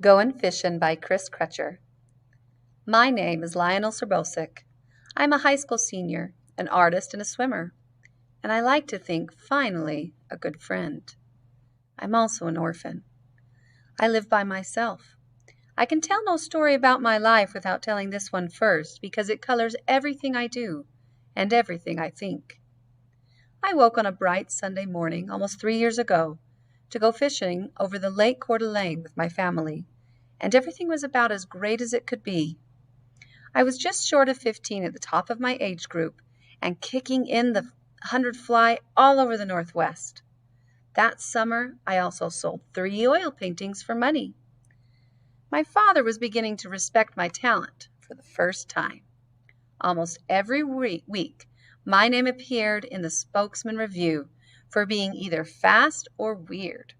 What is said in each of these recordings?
Goin Fishin' by Crutcher. My name is Lionel Serbosic. I'm a high school senior, an artist, and a swimmer. And I like to think, finally, a good friend. I'm also an orphan. I live by myself. I can tell no story about my life without telling this one first, because it colors everything I do and everything I think. I woke on a bright Sunday morning almost 3 years ago to go fishing over the Lake Coeur d'Alene with my family, and everything was about as great as it could be. I was just short of 15 at the top of my age group and kicking in the 100 fly all over the Northwest. That summer, I also sold 3 oil paintings for money. My father was beginning to respect my talent for the first time. Almost every week, my name appeared in the Spokesman Review for being either fast or weird.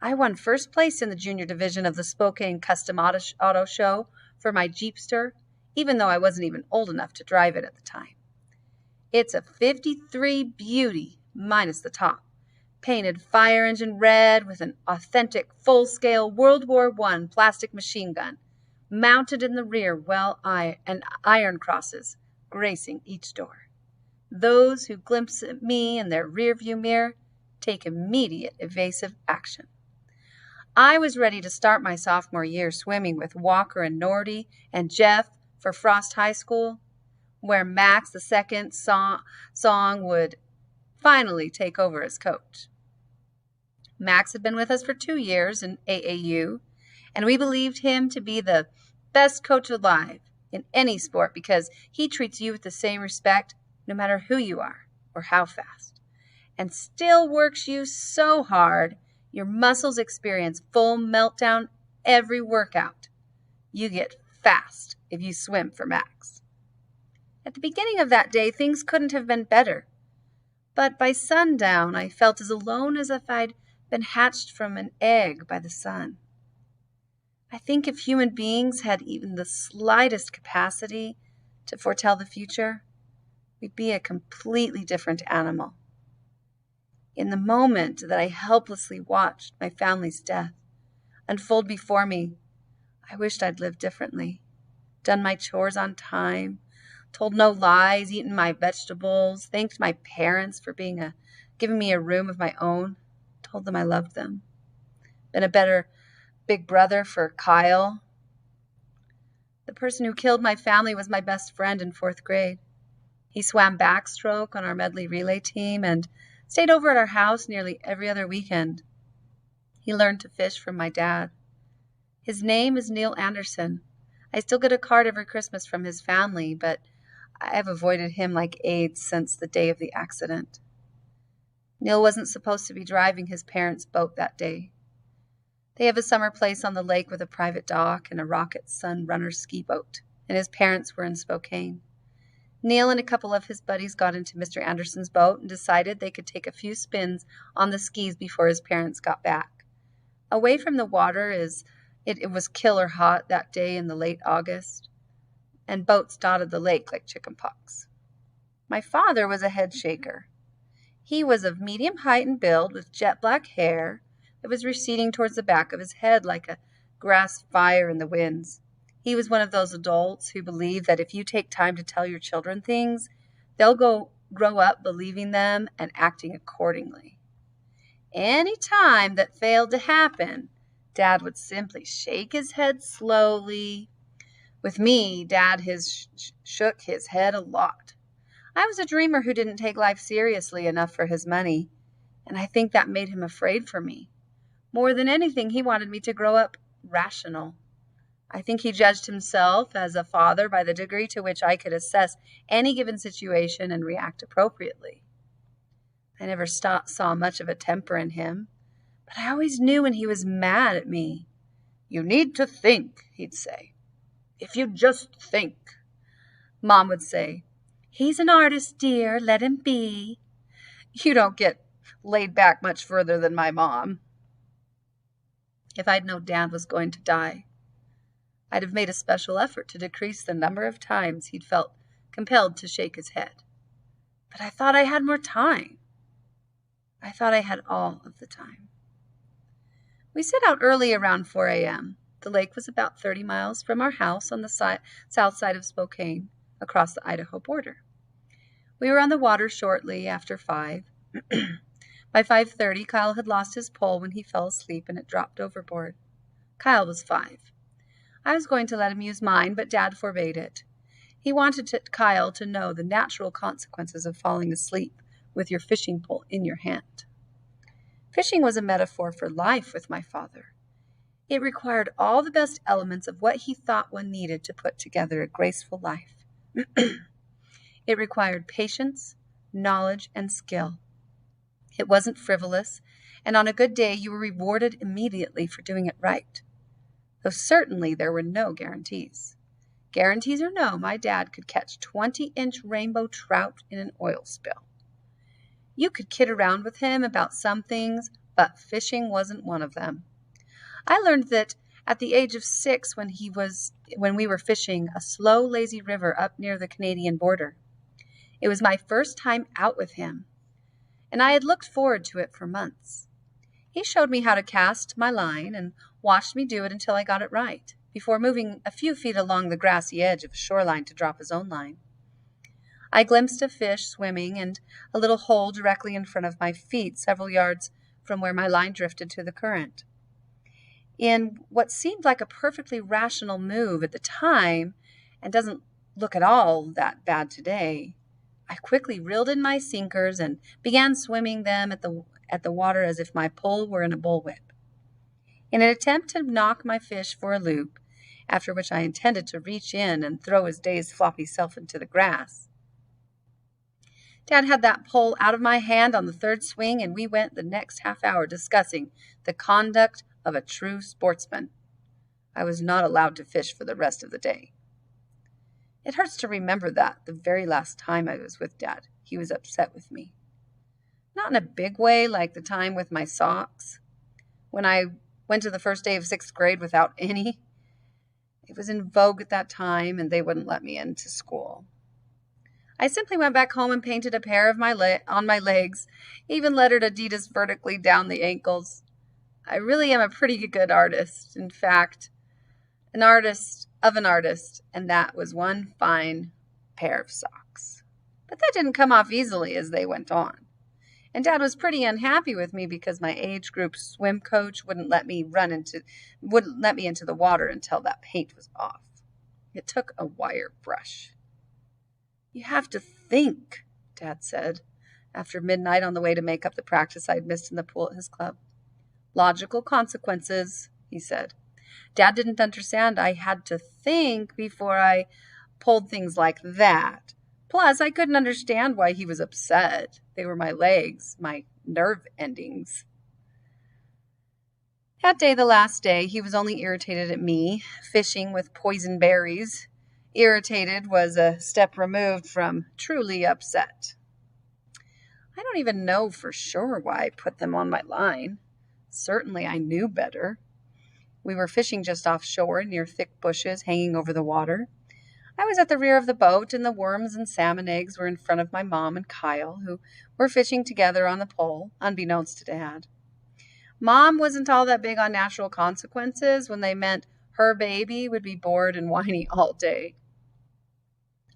I won first place in the junior division of the Spokane Custom Auto Show for my Jeepster, even though I wasn't even old enough to drive it at the time. It's a 53 beauty, minus the top, painted fire engine red with an authentic full-scale World War I plastic machine gun, mounted in the rear and iron crosses gracing each door. Those who glimpse at me in their rearview mirror take immediate evasive action. I was ready to start my sophomore year swimming with Walker and Nordy and Jeff for Frost High School, where Max the second song would finally take over as coach. Max had been with us for 2 years in AAU, and we believed him to be the best coach alive in any sport because he treats you with the same respect no matter who you are or how fast, and still works you so hard your muscles experience full meltdown every workout. You get fast if you swim for Max. At the beginning of that day, things couldn't have been better, but by sundown I felt as alone as if I'd been hatched from an egg by the sun. I think if human beings had even the slightest capacity to foretell the future, we'd be a completely different animal. In the moment that I helplessly watched my family's death unfold before me, I wished I'd lived differently, done my chores on time, told no lies, eaten my vegetables, thanked my parents for giving me a room of my own, told them I loved them, been a better big brother for Kyle. The person who killed my family was my best friend in 4th grade. He swam backstroke on our medley relay team and stayed over at our house nearly every other weekend. He learned to fish from my dad. His name is Neil Anderson. I still get a card every Christmas from his family, but I've avoided him like AIDS since the day of the accident. Neil wasn't supposed to be driving his parents' boat that day. They have a summer place on the lake with a private dock and a Rocket Sun runner ski boat, and his parents were in Spokane. Neil and a couple of his buddies got into Mr. Anderson's boat and decided they could take a few spins on the skis before his parents got back. Away from the water, it was killer hot that day in the late August, and boats dotted the lake like chickenpox. My father was a head shaker. He was of medium height and build with jet black hair that was receding towards the back of his head like a grass fire in the winds. He was one of those adults who believe that if you take time to tell your children things, they'll grow up believing them and acting accordingly. Any time that failed to happen, Dad would simply shake his head slowly. With me, Dad shook his head a lot. I was a dreamer who didn't take life seriously enough for his money, and I think that made him afraid for me. More than anything, he wanted me to grow up rational. I think he judged himself as a father by the degree to which I could assess any given situation and react appropriately. I never saw much of a temper in him, but I always knew when he was mad at me. "You need to think," he'd say. "If you just think." Mom would say, "He's an artist, dear, let him be." You don't get laid back much further than my mom. If I'd known Dad was going to die, I'd have made a special effort to decrease the number of times he'd felt compelled to shake his head. But I thought I had more time. I thought I had all of the time. We set out early around 4 a.m. The lake was about 30 miles from our house on the south side of Spokane, across the Idaho border. We were on the water shortly after 5. By 5:30, Kyle had lost his pole when he fell asleep and it dropped overboard. Kyle was 5. I was going to let him use mine, but Dad forbade it. He wanted Kyle to know the natural consequences of falling asleep with your fishing pole in your hand. Fishing was a metaphor for life with my father. It required all the best elements of what he thought one needed to put together a graceful life. It required patience, knowledge, and skill. It wasn't frivolous, and on a good day you were rewarded immediately for doing it right. Though certainly there were no guarantees. Guarantees or no, my dad could catch 20-inch rainbow trout in an oil spill. You could kid around with him about some things, but fishing wasn't one of them. I learned that at the age of 6 when we were fishing a slow, lazy river up near the Canadian border. It was my first time out with him, and I had looked forward to it for months. He showed me how to cast my line and watched me do it until I got it right, before moving a few feet along the grassy edge of a shoreline to drop his own line. I glimpsed a fish swimming and a little hole directly in front of my feet, several yards from where my line drifted to the current. In what seemed like a perfectly rational move at the time, and doesn't look at all that bad today, I quickly reeled in my sinkers and began swimming them at the water as if my pole were in a bullwhip. In an attempt to knock my fish for a loop, after which I intended to reach in and throw his dazed floppy self into the grass, Dad had that pole out of my hand on the third swing, and we went the next half hour discussing the conduct of a true sportsman. I was not allowed to fish for the rest of the day. It hurts to remember that the very last time I was with Dad, he was upset with me. Not in a big way like the time with my socks, when I went to the first day of 6th grade without any. It was in vogue at that time, and they wouldn't let me into school. I simply went back home and painted a pair of on my legs, even lettered Adidas vertically down the ankles. I really am a pretty good artist. In fact, an artist of an artist, and that was one fine pair of socks. But that didn't come off easily as they went on. And Dad was pretty unhappy with me because my age group swim coach wouldn't let me into the water until that paint was off. It took a wire brush. "You have to think," Dad said, after midnight on the way to make up the practice I'd missed in the pool at his club. "Logical consequences," he said. Dad didn't understand I had to think before I pulled things like that. Plus, I couldn't understand why he was upset. They were my legs, my nerve endings. That day, the last day, he was only irritated at me, fishing with poison berries. Irritated was a step removed from truly upset. I don't even know for sure why I put them on my line. Certainly I knew better. We were fishing just offshore near thick bushes hanging over the water. I was at the rear of the boat, and the worms and salmon eggs were in front of my mom and Kyle, who were fishing together on the pole, unbeknownst to Dad. Mom wasn't all that big on natural consequences when they meant her baby would be bored and whiny all day.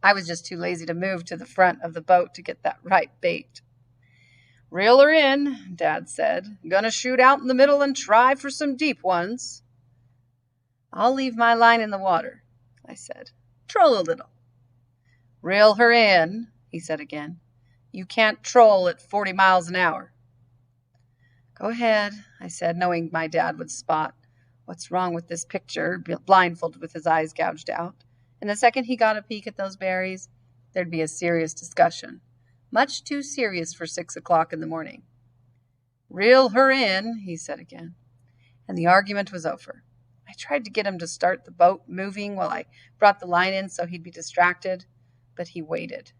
I was just too lazy to move to the front of the boat to get that right bait. "Reel her in," Dad said. "Gonna shoot out in the middle and try for some deep ones." "I'll leave my line in the water," I said. "Troll a little." "Reel her in," he said again. "You can't troll at 40 miles an hour." "Go ahead," I said, knowing my dad would spot what's wrong with this picture, blindfolded with his eyes gouged out. And the second he got a peek at those berries, there'd be a serious discussion. Much too serious for 6 o'clock in the morning. "Reel her in," he said again. And the argument was over. I tried to get him to start the boat moving while I brought the line in so he'd be distracted, but he waited.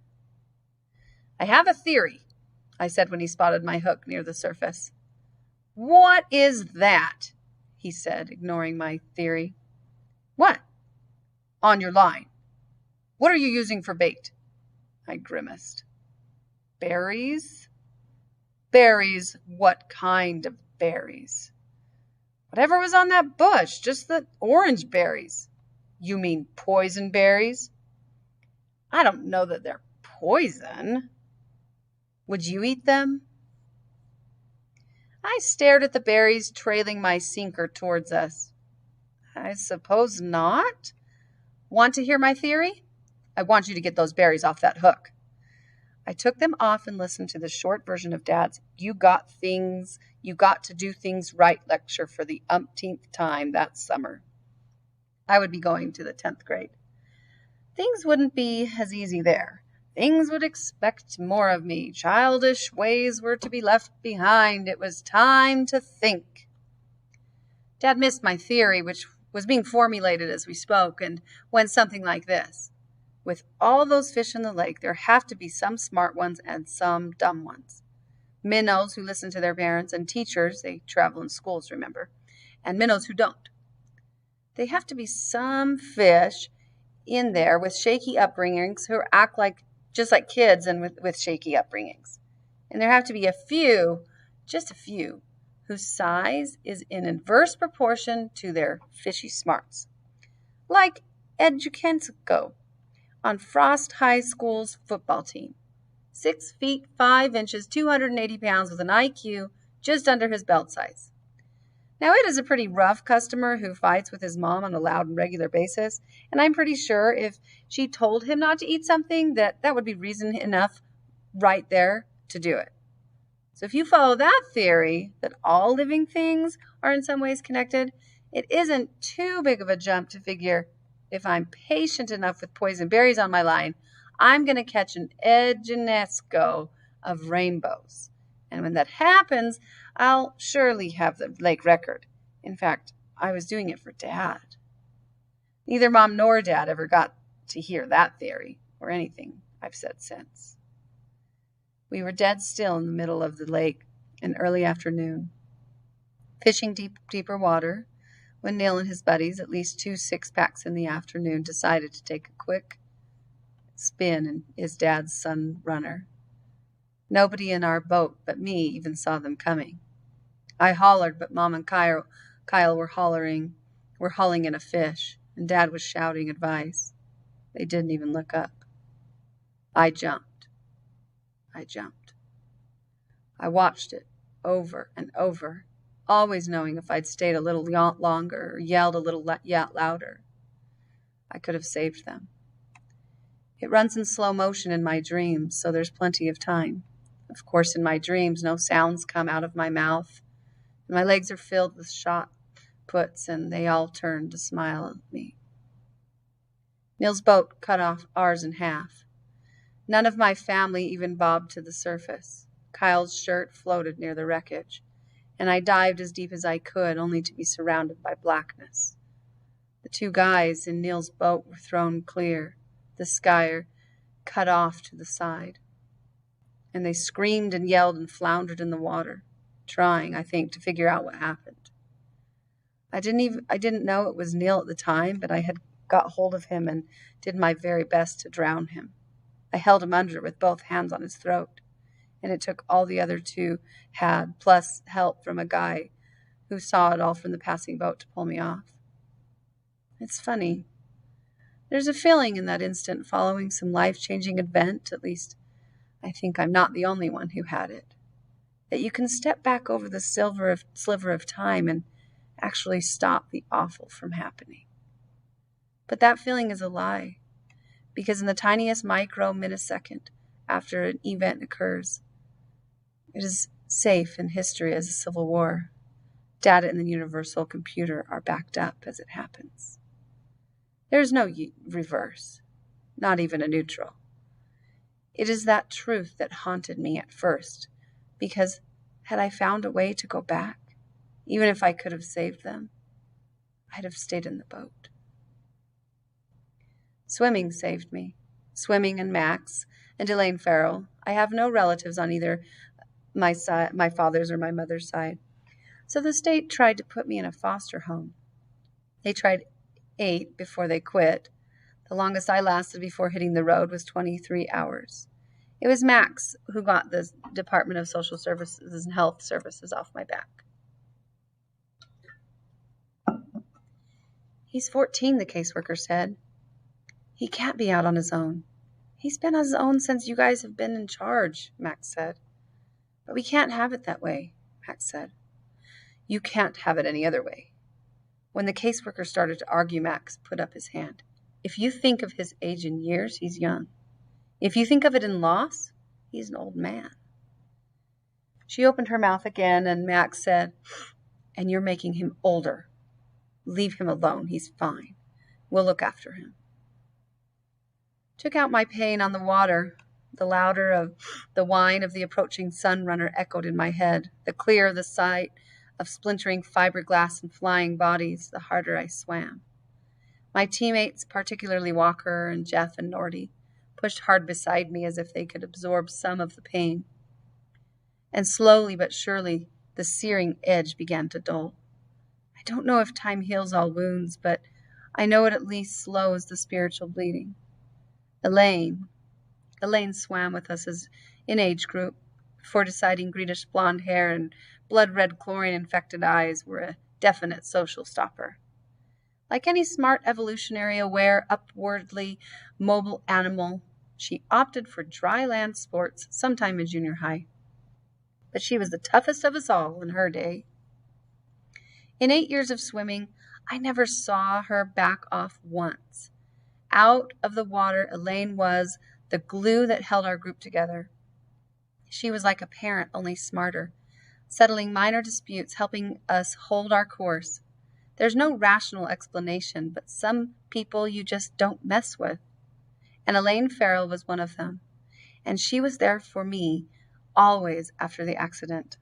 "I have a theory," I said when he spotted my hook near the surface. "What is that?" he said, ignoring my theory. "What?" "On your line. What are you using for bait?" I grimaced. "Berries?" "Berries? What kind of berries?" Whatever was on that bush, just the orange berries. You mean poison berries? I don't know that they're poison. Would you eat them? I stared at the berries trailing my sinker towards us. I suppose not. Want to hear my theory? I want you to get those berries off that hook. I took them off and listened to the short version of Dad's you got to do things right lecture for the umpteenth time that summer. I would be going to the 10th grade. Things wouldn't be as easy there. Things would expect more of me. Childish ways were to be left behind. It was time to think. Dad missed my theory, which was being formulated as we spoke, and went something like this. With all those fish in the lake, there have to be some smart ones and some dumb ones. Minnows who listen to their parents, and teachers, they travel in schools, remember, and minnows who don't. They have to be some fish in there with shaky upbringings who act just like kids and with shaky upbringings. And there have to be a few, just a few, whose size is in inverse proportion to their fishy smarts. Like Ed Jukensko on Frost High School's football team. 6 feet 5 inches, 280 pounds with an IQ just under his belt size. Now, Ed is a pretty rough customer who fights with his mom on a loud and regular basis, and I'm pretty sure if she told him not to eat something, that would be reason enough right there to do it. So if you follow that theory, that all living things are in some ways connected, it isn't too big of a jump to figure if I'm patient enough with poison berries on my line, I'm going to catch an Ed Jukensko of rainbows. And when that happens, I'll surely have the lake record. In fact, I was doing it for Dad. Neither Mom nor Dad ever got to hear that theory or anything I've said since. We were dead still in the middle of the lake in early afternoon, fishing deeper water, when Neil and his buddies, at least 2 6-packs in the afternoon, decided to take a quick spin in his dad's Sun Runner. Nobody in our boat but me even saw them coming. I hollered, but Mom and Kyle were hauling in a fish, and Dad was shouting advice. They didn't even look up. I jumped. I watched it over and over, always knowing if I'd stayed a little longer or yelled a little louder, I could have saved them. It runs in slow motion in my dreams, so there's plenty of time. Of course, in my dreams, no sounds come out of my mouth. My legs are filled with shot puts, and they all turn to smile at me. Neil's boat cut off ours in half. None of my family even bobbed to the surface. Kyle's shirt floated near the wreckage, and I dived as deep as I could, only to be surrounded by blackness. The 2 guys in Neil's boat were thrown clear, the sky cut off to the side, and they screamed and yelled and floundered in the water, trying, I think, to figure out what happened. I didn't know it was Neil at the time, but I had got hold of him and did my very best to drown him. I held him under with both hands on his throat, and it took all the other 2 had, plus help from a guy who saw it all from the passing boat to pull me off. It's funny. There's a feeling in that instant following some life-changing event, at least I think I'm not the only one who had it, that you can step back over the sliver of time and actually stop the awful from happening. But that feeling is a lie, because in the tiniest micro-millisecond after an event occurs, it is safe in history as a civil war. Data in the universal computer are backed up as it happens. There's no reverse, not even a neutral. It is that truth that haunted me at first, because had I found a way to go back, even if I could have saved them, I'd have stayed in the boat. Swimming saved me. Swimming and Max and Elaine Farrell. I have no relatives on either my father's or my mother's side. So the state tried to put me in a foster home. They tried 8 before they quit. The longest I lasted before hitting the road was 23 hours. It was Max who got the Department of Social Services and Health Services off my back. He's 14, the caseworker said. He can't be out on his own. He's been on his own since you guys have been in charge, Max said. But we can't have it that way, Max said. You can't have it any other way. When the caseworker started to argue, Max put up his hand. If you think of his age in years, he's young. If you think of it in loss, he's an old man. She opened her mouth again, and Max said, and you're making him older. Leave him alone. He's fine. We'll look after him. Took out my pain on the water. The louder of the whine of the approaching sunrunner echoed in my head. The clearer the sight of splintering fiberglass and flying bodies, the harder I swam. My teammates, particularly Walker and Jeff and Norty, pushed hard beside me as if they could absorb some of the pain. And slowly but surely, the searing edge began to dull. I don't know if time heals all wounds, but I know it at least slows the spiritual bleeding. Elaine swam with us as in age group, before deciding greenish blonde hair and blood-red chlorine-infected eyes were a definite social stopper. Like any smart, evolutionary, aware, upwardly mobile animal, she opted for dry land sports sometime in junior high. But she was the toughest of us all in her day. In 8 years of swimming, I never saw her back off once. Out of the water, Elaine was the glue that held our group together. She was like a parent, only smarter, settling minor disputes, helping us hold our course. There's no rational explanation, but some people you just don't mess with. And Elaine Farrell was one of them. And she was there for me, always after the accident.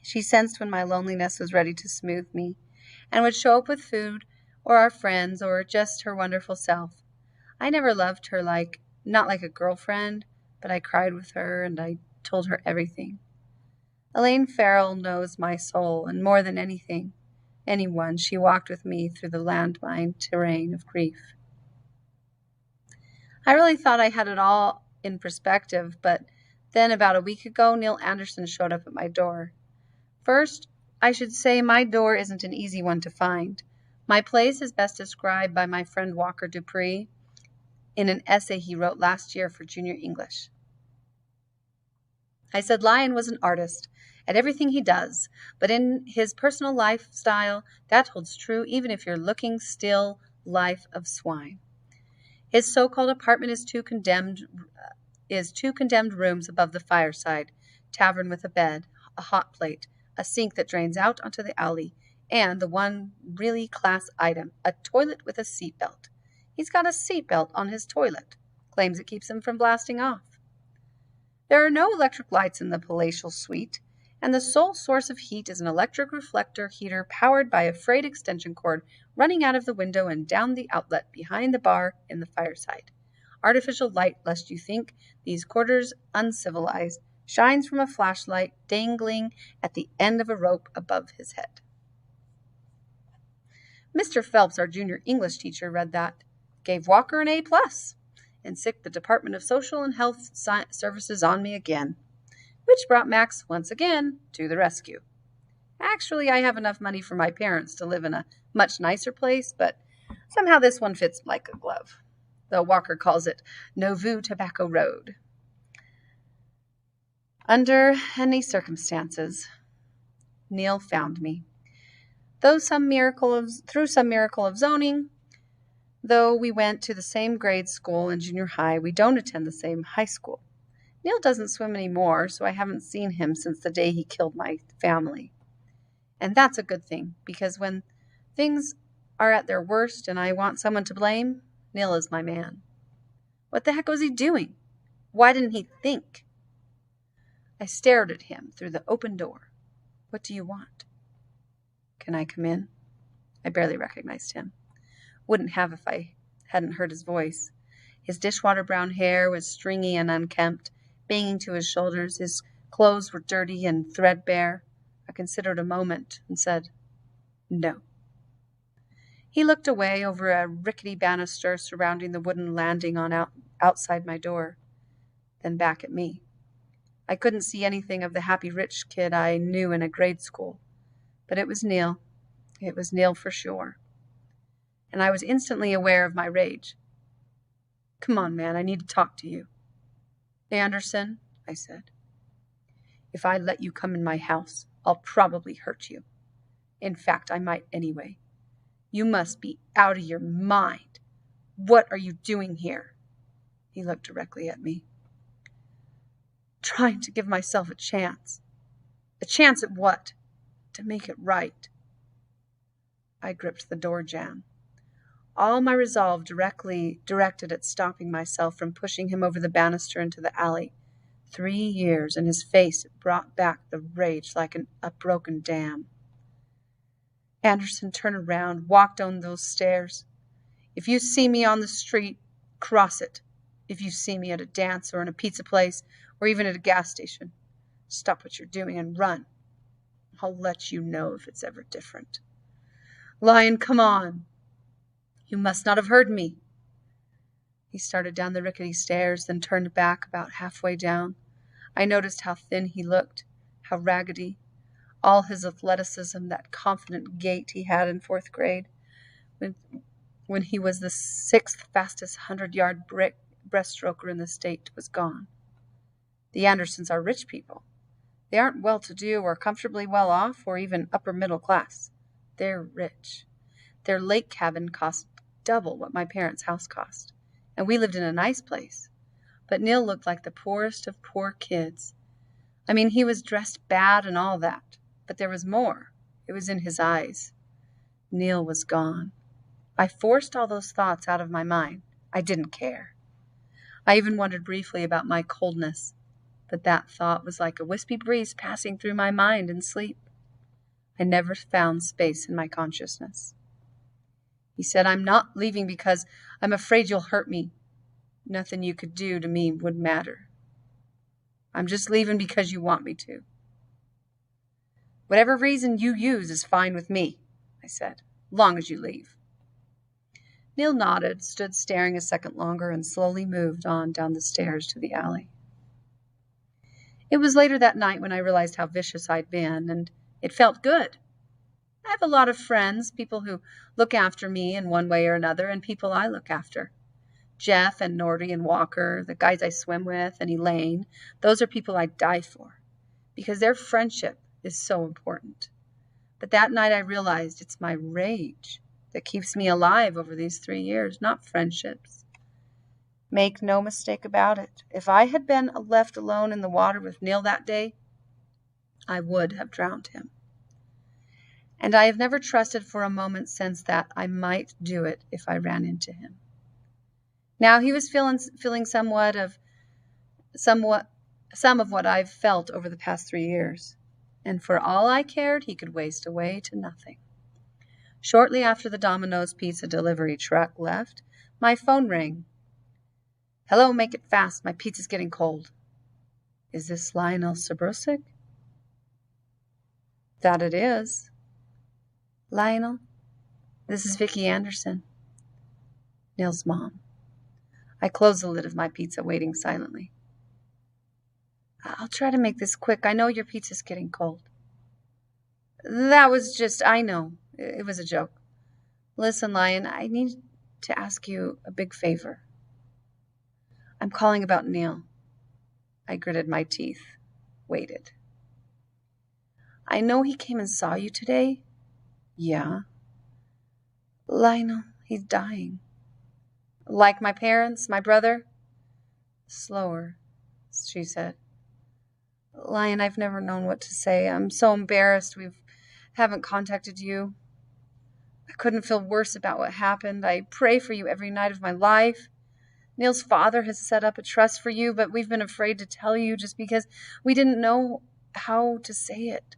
She sensed when my loneliness was ready to smooth me, and would show up with food, or our friends, or just her wonderful self. I never loved her not like a girlfriend, but I cried with her, and I told her everything. Elaine Farrell knows my soul, and more than anyone, she walked with me through the landmine terrain of grief. I really thought I had it all in perspective, but then about a week ago, Neil Anderson showed up at my door. First, I should say my door isn't an easy one to find. My place is best described by my friend Walker Dupree in an essay he wrote last year for junior English. I said Lion was an artist at everything he does, but in his personal lifestyle, that holds true even if you're looking still life of swine. His so-called apartment is two condemned rooms above the fireside, tavern with a bed, a hot plate, a sink that drains out onto the alley, and the one really class item, a toilet with a seatbelt. He's got a seatbelt on his toilet. Claims it keeps him from blasting off. There are no electric lights in the palatial suite, and the sole source of heat is an electric reflector heater powered by a frayed extension cord running out of the window and down the outlet behind the bar in the fireside. Artificial light, lest you think these quarters uncivilized, shines from a flashlight dangling at the end of a rope above his head. Mr. Phelps, our junior English teacher, read that, gave Walker an A+, and sicked the Department of Social and Health Services on me again, which brought Max once again to the rescue. Actually, I have enough money for my parents to live in a much nicer place, but somehow this one fits like a glove, though Walker calls it Nauvoo Tobacco Road. Under any circumstances, Neil found me. Through some miracle of zoning, though we went to the same grade school in junior high, we don't attend the same high school. Neil doesn't swim anymore, so I haven't seen him since the day he killed my family. And that's a good thing, because when things are at their worst and I want someone to blame, Neil is my man. What the heck was he doing? Why didn't he think? I stared at him through the open door. What do you want? Can I come in? I barely recognized him. Wouldn't have if I hadn't heard his voice. His dishwater brown hair was stringy and unkempt, banging to his shoulders. His clothes were dirty and threadbare. I considered a moment and said, no. He looked away over a rickety banister surrounding the wooden landing outside my door, then back at me. I couldn't see anything of the happy rich kid I knew in a grade school, but it was Neil. It was Neil for sure. and I was instantly aware of my rage. "Come on, man, I need to talk to you." "Anderson," I said, "if I let you come in my house, I'll probably hurt you. In fact, I might anyway. You must be out of your mind. What are you doing here?" He looked directly at me. "Trying to give myself a chance." "A chance at what?" "To make it right." I gripped the door jamb. All my resolve directed at stopping myself from pushing him over the banister into the alley. 3 years, and his face brought back the rage like a broken dam. "Anderson, turn around. Walk down those stairs. If you see me on the street, cross it. If you see me at a dance or in a pizza place or even at a gas station, stop what you're doing and run. I'll let you know if it's ever different." "Lion, come on." "You must not have heard me." He started down the rickety stairs, then turned back about halfway down. I noticed how thin he looked, how raggedy. All his athleticism, that confident gait he had in 4th grade, when he was the 6th fastest 100-yard breaststroker in the state, was gone. The Andersons are rich people. They aren't well-to-do or comfortably well off or even upper middle class. They're rich. Their lake cabin cost double what my parents' house cost, and we lived in a nice place. But Neil looked like the poorest of poor kids. I mean, he was dressed bad and all that, but there was more. It was in his eyes. Neil was gone. I forced all those thoughts out of my mind. I didn't care. I even wondered briefly about my coldness, but that thought was like a wispy breeze passing through my mind in sleep. I never found space in my consciousness. He said, "I'm not leaving because I'm afraid you'll hurt me. Nothing you could do to me would matter. I'm just leaving because you want me to." "Whatever reason you use is fine with me," I said, "long as you leave." Neil nodded, stood staring a second longer, and slowly moved on down the stairs to the alley. It was later that night when I realized how vicious I'd been, and it felt good. I have a lot of friends, people who look after me in one way or another, and people I look after. Jeff and Nordy and Walker, the guys I swim with, and Elaine, those are people I'd die for, because their friendship is so important. But that night I realized it's my rage that keeps me alive over these 3 years, not friendships. Make no mistake about it, if I had been left alone in the water with Neil that day, I would have drowned him. And I have never trusted for a moment since that I might do it if I ran into him. Now he was feeling some of what I've felt over the past 3 years, and for all I cared, he could waste away to nothing. Shortly after the Domino's pizza delivery truck left, my phone rang. "Hello, make it fast. My pizza's getting cold." "Is this Lionel Subrosic?" "That it is." "Lionel, this is Vicki Anderson, Neil's mom." I closed the lid of my pizza, waiting silently. "I'll try to make this quick. I know your pizza's getting cold." "That was just, I know. It was a joke. Listen, Lion, I need to ask you a big favor. I'm calling about Neil." I gritted my teeth, waited. "I know he came and saw you today." "Yeah." "Lionel, he's dying." "Like my parents, my brother?" Slower, she said. "Lion, I've never known what to say. I'm so embarrassed we haven't contacted you. I couldn't feel worse about what happened. I pray for you every night of my life. Neil's father has set up a trust for you, but we've been afraid to tell you just because we didn't know how to say it.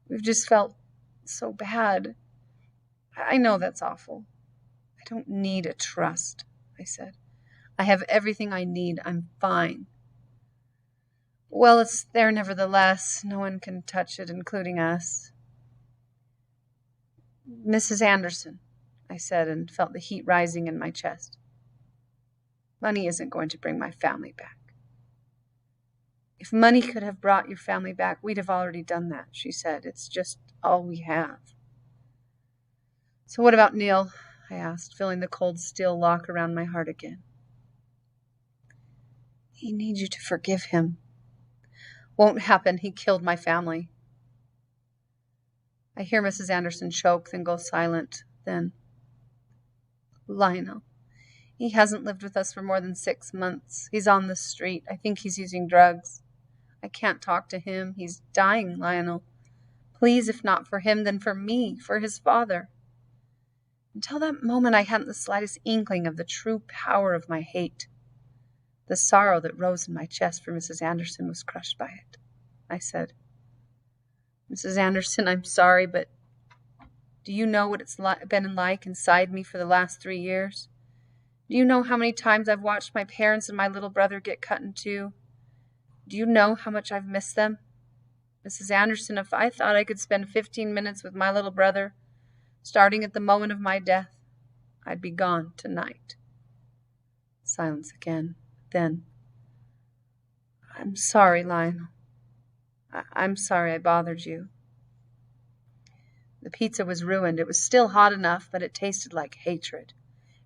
We've just felt so bad. I know that's awful. I don't need a trust," I said. "I have everything I need. I'm fine." "Well, it's there nevertheless. No one can touch it, including us." "Mrs. Anderson," I said, and felt the heat rising in my chest. "Money isn't going to bring my family back." "If money could have brought your family back, we'd have already done that," she said. "It's just all we have." "So what about Neil? I asked, feeling the cold steel lock around my heart again. He needs you to forgive him. Won't happen. He killed my family. I hear Mrs. Anderson choke, then go silent. Then, Lionel, he hasn't lived with us for more than 6 months. He's on the street. I think he's using drugs. I can't talk to him. He's dying, Lionel. Please, if not for him, then for me, for his father. Until that moment, I hadn't the slightest inkling of the true power of my hate. The sorrow that rose in my chest for Mrs. Anderson was crushed by it. I said, Mrs. Anderson, I'm sorry, but do you know what it's been like inside me for the last 3 years? Do you know how many times I've watched my parents and my little brother get cut in two? Do you know how much I've missed them? Mrs. Anderson, if I thought I could spend 15 minutes with my little brother, starting at the moment of my death, I'd be gone tonight. Silence again. Then, I'm sorry, Lionel. I'm sorry I bothered you. The pizza was ruined. It was still hot enough, but it tasted like hatred,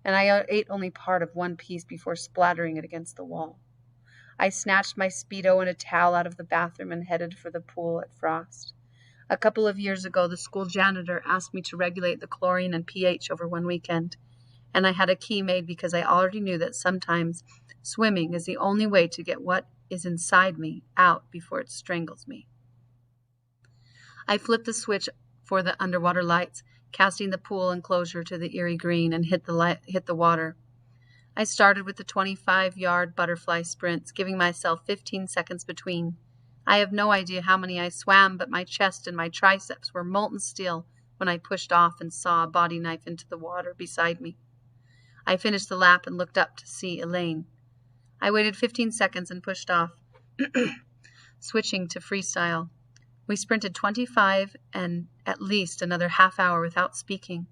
and I ate only part of one piece before splattering it against the wall. I snatched my Speedo and a towel out of the bathroom and headed for the pool at Frost. A couple of years ago, the school janitor asked me to regulate the chlorine and pH over one weekend, and I had a key made because I already knew that sometimes swimming is the only way to get what is inside me out before it strangles me. I flipped the switch for the underwater lights, casting the pool enclosure to the eerie green, and hit the water. I started with the 25-yard butterfly sprints, giving myself 15 seconds between. I have no idea how many I swam, but my chest and my triceps were molten steel when I pushed off and saw a body knife into the water beside me. I finished the lap and looked up to see Elaine. I waited 15 seconds and pushed off, switching to freestyle. We sprinted 25 and at least another half hour without speaking.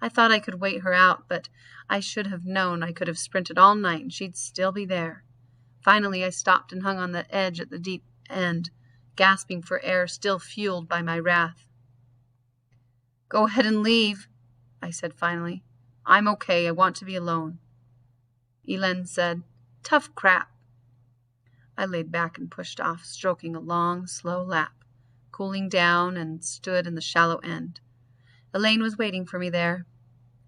I thought I could wait her out, but I should have known I could have sprinted all night and she'd still be there. Finally, I stopped and hung on the edge at the deep end, gasping for air, still fueled by my wrath. Go ahead and leave, I said finally. I'm okay. I want to be alone. Elaine said, Tough crap. I laid back and pushed off, stroking a long, slow lap, cooling down, and stood in the shallow end. Elaine was waiting for me there.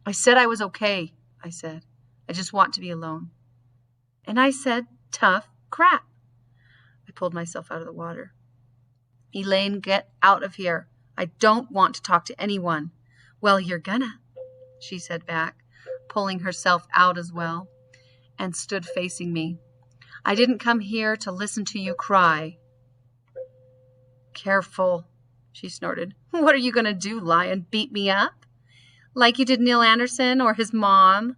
I said I was okay, I said. I just want to be alone. And I said, tough crap. I pulled myself out of the water. Elaine, get out of here. I don't want to talk to anyone. Well, you're gonna, she said back, pulling herself out as well, and stood facing me. I didn't come here to listen to you cry. Careful, she snorted. What are you going to do, Lion? Beat me up? Like you did Neil Anderson or his mom?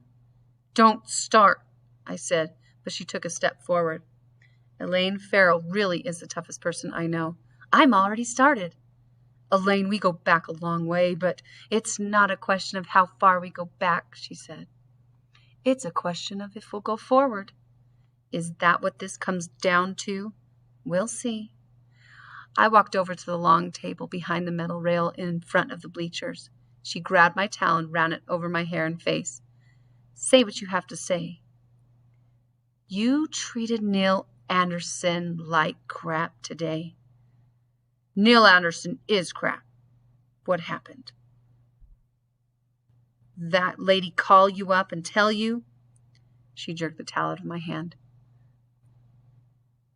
Don't start, I said, but she took a step forward. Elaine Farrell really is the toughest person I know. I'm already started. Elaine, we go back a long way, but it's not a question of how far we go back, she said. It's a question of if we'll go forward. Is that what this comes down to? We'll see. I walked over to the long table behind the metal rail in front of the bleachers. She grabbed my towel and ran it over my hair and face. Say what you have to say. You treated Neil Anderson like crap today. Neil Anderson is crap. What happened? That lady call you up and tell you? She jerked the towel out of my hand.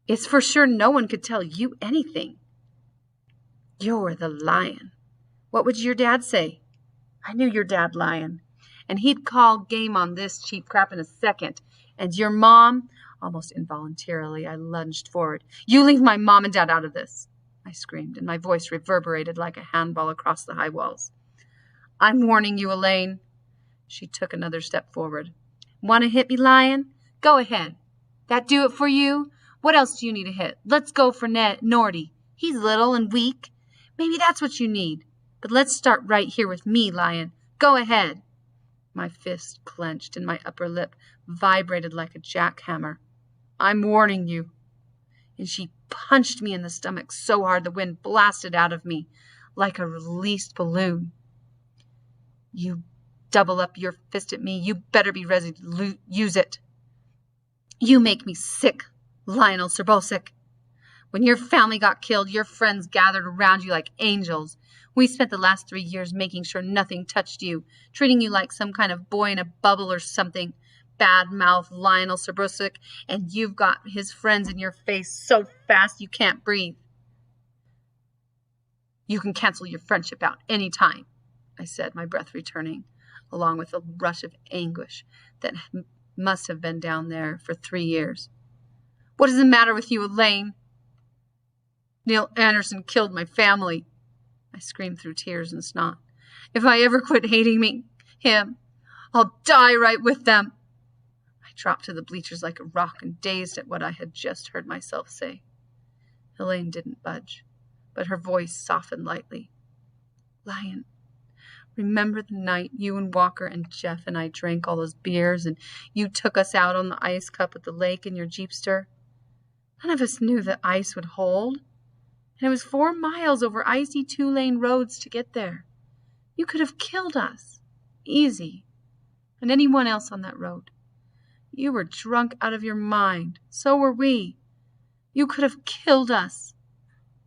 It's for sure no one could tell you anything. You're the lion. What would your dad say? I knew your dad, Lion, and he'd call game on this cheap crap in a second. And your mom, almost involuntarily, I lunged forward. You leave my mom and dad out of this, I screamed, and my voice reverberated like a handball across the high walls. I'm warning you, Elaine. She took another step forward. Want to hit me, Lion? Go ahead. That do it for you? What else do you need to hit? Let's go for Nordy. He's little and weak. Maybe that's what you need. But let's start right here with me, Lion. Go ahead. My fist clenched and my upper lip vibrated like a jackhammer. I'm warning you. And she punched me in the stomach so hard the wind blasted out of me like a released balloon. You double up your fist at me, you better be ready to use it. You make me sick, Lionel Serbosik. When your family got killed, your friends gathered around you like angels. We spent the last 3 years making sure nothing touched you, treating you like some kind of boy in a bubble or something. Bad-mouthed Lionel Serbosik, and you've got his friends in your face so fast you can't breathe. You can cancel your friendship out any time, I said, my breath returning, along with a rush of anguish that must have been down there for 3 years. What is the matter with you, Elaine? Neil Anderson killed my family, I screamed through tears and snot. If I ever quit hating him, I'll die right with them. I dropped to the bleachers like a rock and dazed at what I had just heard myself say. Elaine didn't budge, but her voice softened lightly. Lion, remember the night you and Walker and Jeff and I drank all those beers and you took us out on the ice cup at the lake in your Jeepster? None of us knew that ice would hold. And it was 4 miles over icy 2-lane roads to get there. You could have killed us. Easy. And anyone else on that road. You were drunk out of your mind. So were we. You could have killed us.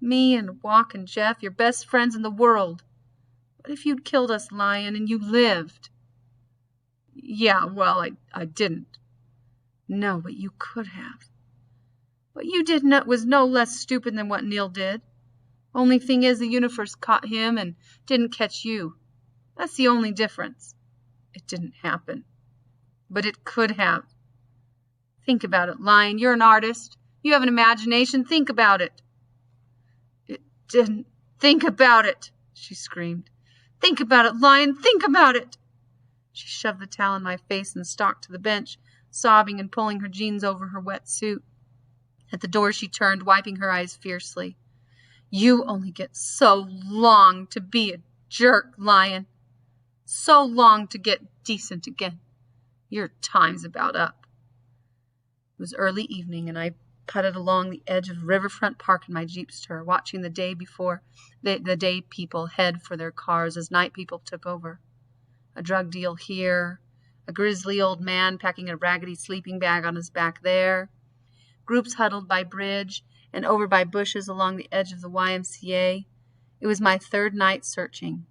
Me and Walk and Jeff, your best friends in the world. What if you'd killed us, Lion, and you lived? Yeah, well, I didn't. No, but you could have. What you did was no less stupid than what Neil did. Only thing is, the universe caught him and didn't catch you. That's the only difference. It didn't happen. But it could have. Think about it, Lion. You're an artist. You have an imagination. Think about it. It didn't. Think about it, she screamed. Think about it, Lion. Think about it. She shoved the towel in my face and stalked to the bench, sobbing and pulling her jeans over her wet suit. At the door she turned, wiping her eyes fiercely. You only get so long to be a jerk, Lion. So long to get decent again. Your time's about up. It was early evening, and I putted along the edge of Riverfront Park in my Jeepster, watching the day people head for their cars as night people took over. A drug deal here, a grisly old man packing a raggedy sleeping bag on his back there, groups huddled by bridge and over by bushes along the edge of the YMCA. It was my 3rd night searching.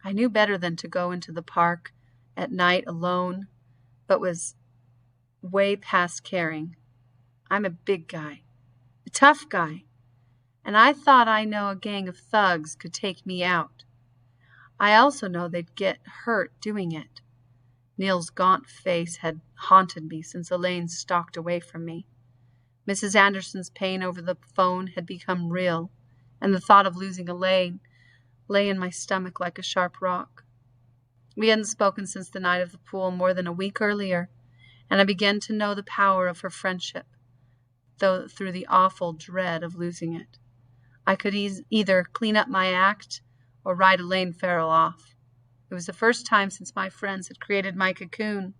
I knew better than to go into the park at night alone, but was way past caring. I'm a big guy, a tough guy, and I thought I know a gang of thugs could take me out. I also know they'd get hurt doing it. Neil's gaunt face had haunted me since Elaine stalked away from me. Mrs. Anderson's pain over the phone had become real, and the thought of losing Elaine lay in my stomach like a sharp rock. We hadn't spoken since the night of the pool more than a week earlier, and I began to know the power of her friendship, though through the awful dread of losing it. I could either clean up my act or ride Elaine Farrell off. It was the first time since my friends had created my cocoon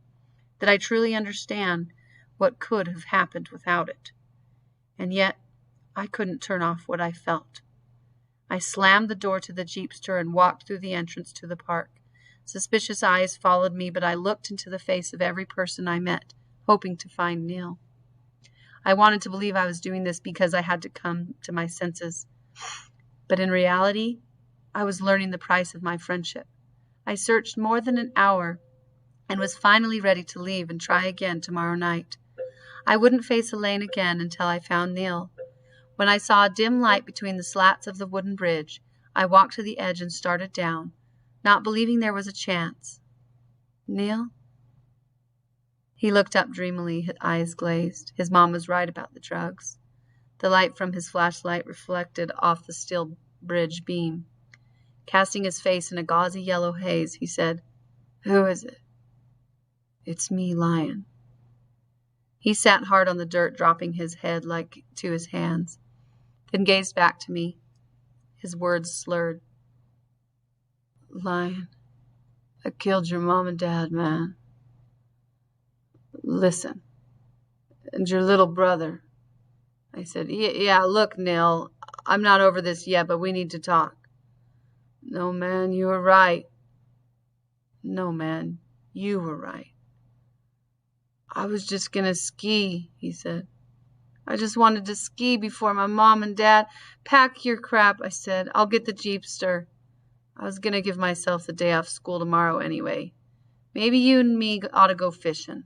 that I truly understand what could have happened without it. And yet, I couldn't turn off what I felt. I slammed the door to the Jeepster and walked through the entrance to the park. Suspicious eyes followed me, but I looked into the face of every person I met, hoping to find Neil. I wanted to believe I was doing this because I had to come to my senses. But in reality, I was learning the price of my friendship. I searched more than an hour and was finally ready to leave and try again tomorrow night. I wouldn't face Elaine again until I found Neil. When I saw a dim light between the slats of the wooden bridge, I walked to the edge and started down, not believing there was a chance. Neil? He looked up dreamily, his eyes glazed. His mom was right about the drugs. The light from his flashlight reflected off the steel bridge beam. Casting his face in a gauzy yellow haze, he said, "Who is it?" "It's me, Lion." He sat hard on the dirt, dropping his head like to his hands, then gazed back to me, his words slurred. "Lion, I killed your mom and dad, man. Listen, and your little brother." I said, Yeah, look, Neil, I'm not over this yet, but we need to talk." "No, man, you were right." No, man, you were right. I was just gonna ski, he said. I just wanted to ski before my mom and dad. Pack your crap, I said. I'll get the Jeepster. I was gonna give myself the day off school tomorrow anyway. Maybe you and me ought to go fishing.